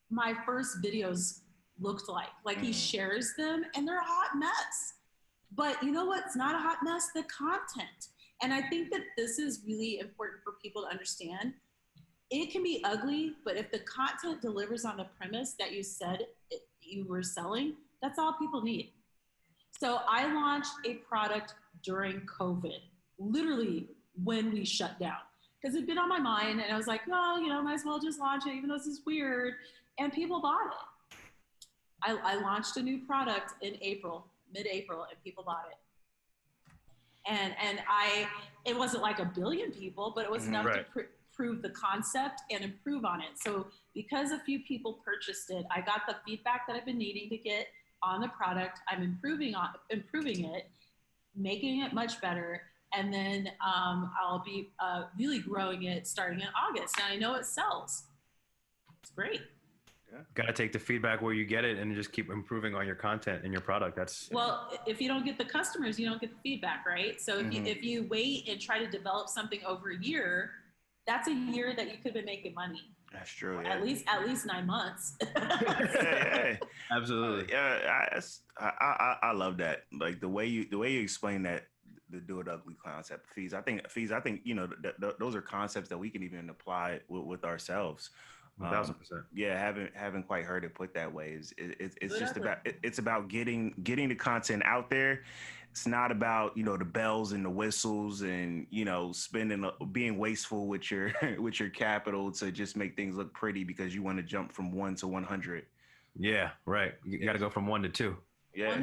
S1: my first videos looked like. Like he shares them, and they're a hot mess. But you know what's not a hot mess? The content. And I think that this is really important for people to understand. It can be ugly, but if the content delivers on the premise that you said you were selling, that's all people need. So I launched a product during COVID, literally when we shut down, because it'd been on my mind. And I was like, well, you know, might as well just launch it, even though this is weird. And people bought it. I launched a new product in mid-April, and people bought it. And it wasn't like a billion people, but it was enough to prove the concept and improve on it. So because a few people purchased it, I got the feedback that I've been needing to get on the product. I'm improving it, making it much better. And then I'll be really growing it starting in August. And I know it sells. It's great.
S4: Yeah. Got to take the feedback where you get it and just keep improving on your content and your product.
S1: Well, if you don't get the customers, you don't get the feedback, right? So if you wait and try to develop something over a year, that's a year that you could be making money.
S5: That's true.
S1: Yeah. At least 9 months.
S4: Absolutely.
S5: Yeah, I love that. Like the way you explain that, the do it ugly concept, fees. I think you know those are concepts that we can even apply with ourselves.
S4: 1,000%.
S5: Yeah, haven't quite heard it put that way. It's just about about getting the content out there. It's not about, you know, the bells and the whistles and, you know, being wasteful with your with your capital to just make things look pretty because you want to jump from 1 to 100.
S4: Yeah, right. You got to go from 1 to 2.
S5: Yeah,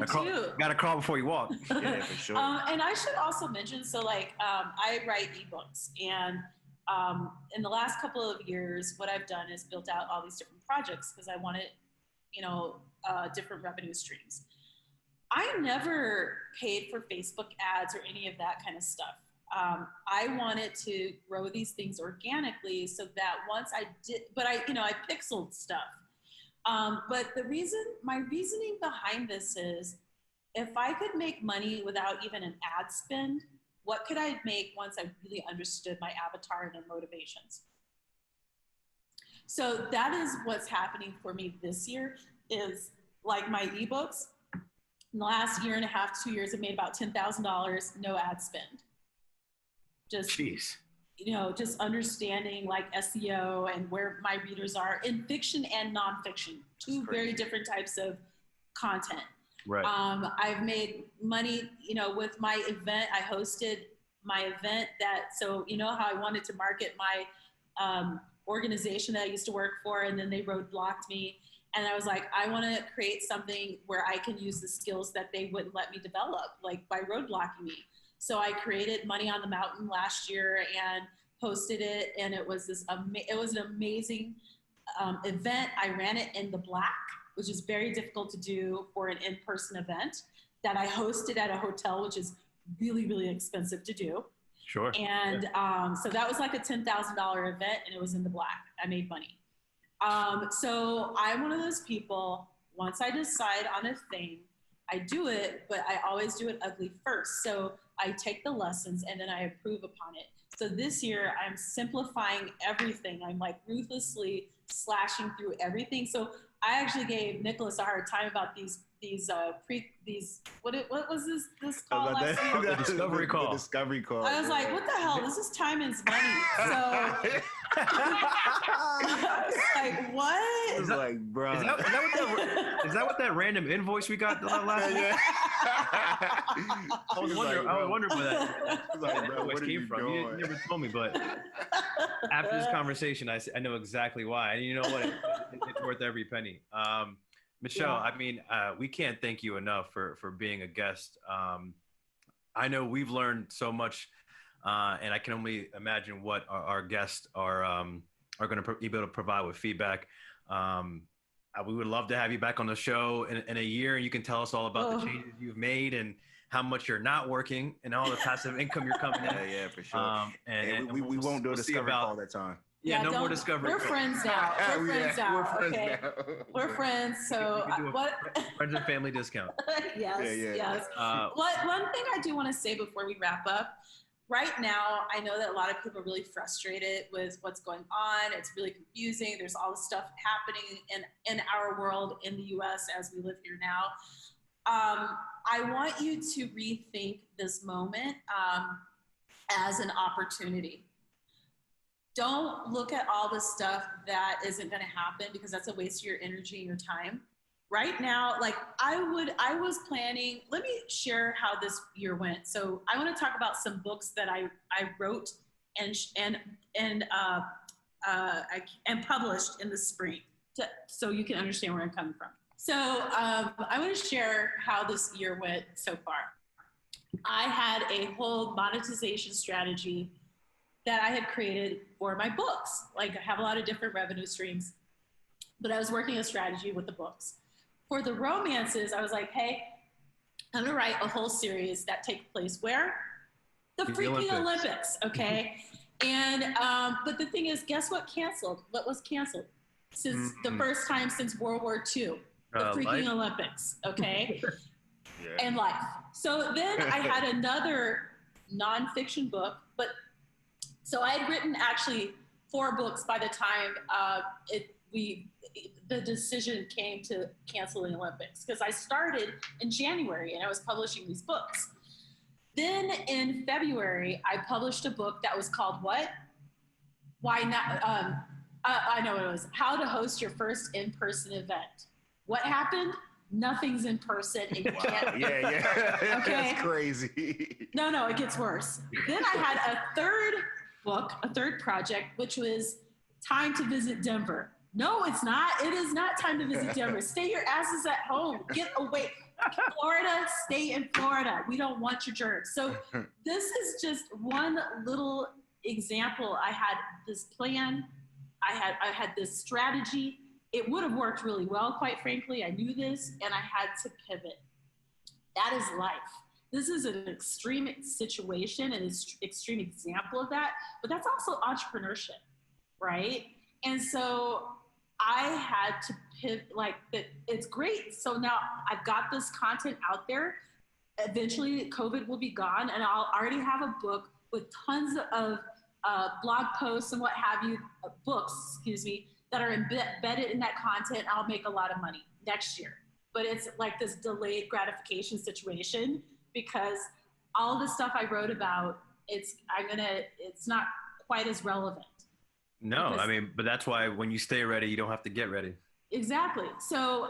S4: got to crawl before you walk.
S5: Yeah, for sure.
S1: And I should also mention, so like I write ebooks, and in the last couple of years, what I've done is built out all these different projects because I wanted, you know, different revenue streams. I never paid for Facebook ads or any of that kind of stuff. I wanted to grow these things organically so that once I did, but I pixeled stuff. But my reasoning behind this is, if I could make money without even an ad spend, what could I make once I really understood my avatar and their motivations? So that is what's happening for me this year, is like my ebooks. In the last year and a half, 2 years, I've made about $10,000, no ad spend. Just, you know, just understanding like SEO and where my readers are in fiction and nonfiction, two very different types of content.
S4: Right.
S1: I've made money, with my event. I hosted my event so how I wanted to market my organization that I used to work for, and then they roadblocked me. And I was like, I want to create something where I can use the skills that they wouldn't let me develop, like by roadblocking me. So I created Money on the Mountain last year and hosted it. And it was it was an amazing event. I ran it in the black, which is very difficult to do for an in-person event, that I hosted at a hotel, which is really, really expensive to do.
S4: Sure.
S1: And so that was like a $10,000 event, and it was in the black. I made money. So I'm one of those people, once I decide on a thing, I do it, but I always do it ugly first. So I take the lessons and then I improve upon it. So this year I'm simplifying everything. I'm like ruthlessly slashing through everything. So I actually gave Nicholas a hard time about these what was this call last week?
S4: The discovery call.
S5: The discovery call.
S1: I was like, what the hell? This is time and money. So I was like, what?
S5: I was like, bro.
S4: Is that what that random invoice we got last week? I was wondering where that invoice came from. You never told me, but after this conversation, I know exactly why. And you know what? It's worth every penny. Michelle, I mean, we can't thank you enough for being a guest. I know we've learned so much, and I can only imagine what our guests are going to be able to provide with feedback. We would love to have you back on the show in a year, and you can tell us all about the changes you've made and how much you're not working and all the passive income you're coming in.
S5: Yeah, for sure. And we won't do a discovery all that time.
S4: Yeah, no more discovery.
S1: We're friends now. We're friends now. We're friends. So what?
S4: Friends and family discount.
S1: Yes. One thing I do want to say before we wrap up. Right now, I know that a lot of people are really frustrated with what's going on. It's really confusing. There's all this stuff happening in our world in the U.S. as we live here now. I want you to rethink this moment as an opportunity. Don't look at all the stuff that isn't going to happen, because that's a waste of your energy and your time. Right now, like I was planning, let me share how this year went. So I want to talk about some books that I wrote and published in the spring, so you can understand where I'm coming from. So I want to share how this year went so far. I had a whole monetization strategy that I had created for my books. Like I have a lot of different revenue streams, but I was working a strategy with the books. For the romances, I was like, hey, I'm gonna write a whole series that takes place where? The freaking Olympics, okay? And, but the thing is, guess what canceled? What was canceled? Since the first time since World War II, the freaking Olympics, okay? And life. So then I had another nonfiction book, but so I had written actually 4 books by the time the decision came to cancel the Olympics, because I started in January and I was publishing these books. Then in February, I published a book that was called what? Why not? I know what it was. How to host your first in-person event. What happened? Nothing's in person and you can't.
S5: Yeah.
S1: Okay.
S5: That's crazy.
S1: No, it gets worse. Then I had a third book, a third project, which was Time to Visit Denver. No, it's not. It is not time to visit Denver. Stay your asses at home. Get away. Florida, stay in Florida. We don't want your jerks. So this is just one little example. I had this plan. I had this strategy. It would have worked really well, quite frankly. I knew this, and I had to pivot. That is life. This is an extreme situation and an extreme example of that, but that's also entrepreneurship, right? And so I had to pivot, like, it's great. So now I've got this content out there. Eventually COVID will be gone, and I'll already have a book with tons of blog posts and what have you, books, that are embedded in that content. I'll make a lot of money next year. But it's like this delayed gratification situation, because all the stuff I wrote about, it's not quite as relevant.
S4: No, I mean, but that's why when you stay ready, you don't have to get ready.
S1: Exactly. So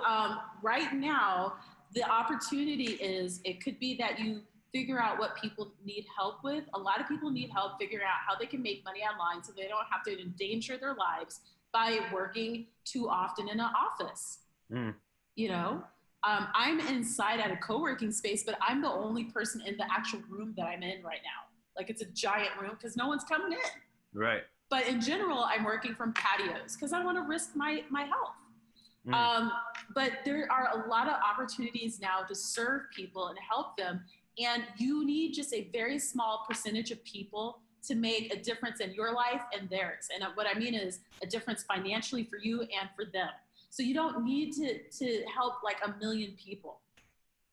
S1: right now, the opportunity is it could be that you figure out what people need help with. A lot of people need help figuring out how they can make money online so they don't have to endanger their lives by working too often in an office.
S4: Mm.
S1: You know, I'm inside at a co-working space, but I'm the only person in the actual room that I'm in right now. Like it's a giant room because no one's coming in.
S4: Right.
S1: But in general, I'm working from patios because I want to risk my health. But there are a lot of opportunities now to serve people and help them. And you need just a very small percentage of people to make a difference in your life and theirs. And what I mean is a difference financially for you and for them. So you don't need to help like a million people.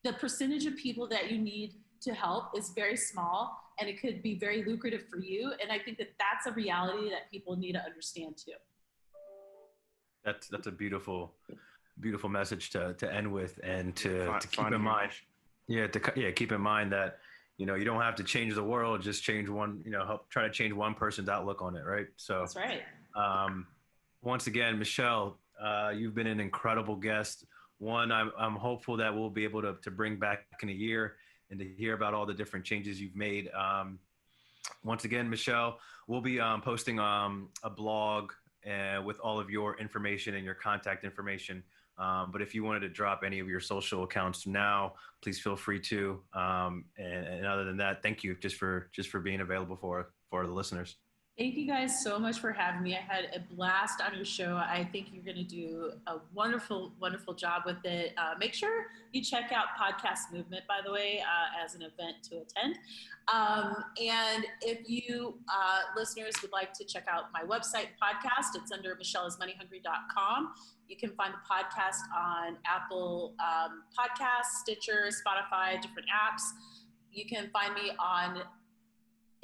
S1: The percentage of people that you need to help is very small, and it could be very lucrative for you. And I think that that's a reality that people need to understand too.
S4: That's a beautiful message to end with, and to keep in mind. Keep in mind that, you don't have to change the world, just change one, help try to change one person's outlook on it, right? So
S1: that's right.
S4: Once again, Michelle, you've been an incredible guest. One, I'm hopeful that we'll be able to bring back in a year and to hear about all the different changes you've made. Once again, Michelle, we'll be posting a blog with all of your information and your contact information. But if you wanted to drop any of your social accounts now, please feel free to. And other than that, thank you just for being available for the listeners.
S1: Thank you guys so much for having me. I had a blast on your show. I think you're going to do a wonderful, wonderful job with it. Make sure you check out Podcast Movement, by the way, as an event to attend. And if you listeners would like to check out my website podcast, it's under michelleismoneyhungry.com. You can find the podcast on Apple Podcasts, Stitcher, Spotify, different apps. You can find me on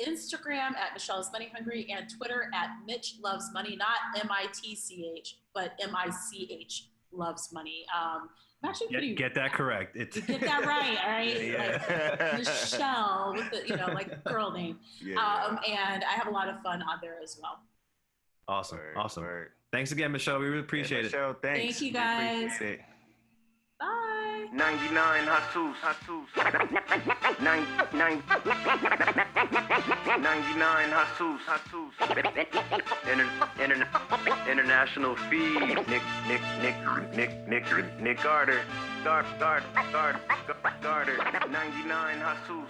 S1: Instagram at Michelle is Money Hungry and Twitter at Mitch Loves Money, not MITCH, but MICH Loves Money. I'm actually pretty
S4: get that correct.
S1: Get that right, all right?
S5: Yeah.
S1: Like Michelle with the like girl name.
S5: Yeah.
S1: And I have a lot of fun on there as well.
S4: Awesome.
S5: Word,
S4: Awesome.
S5: word.
S4: Thanks again, Michelle. We really appreciate it.
S5: Michelle, thanks.
S1: Thank you, guys.
S5: We appreciate it.
S1: Bye.
S3: 99 hustles. 99 hustles. International feed. Nick Carter. Carter. 99 hustles.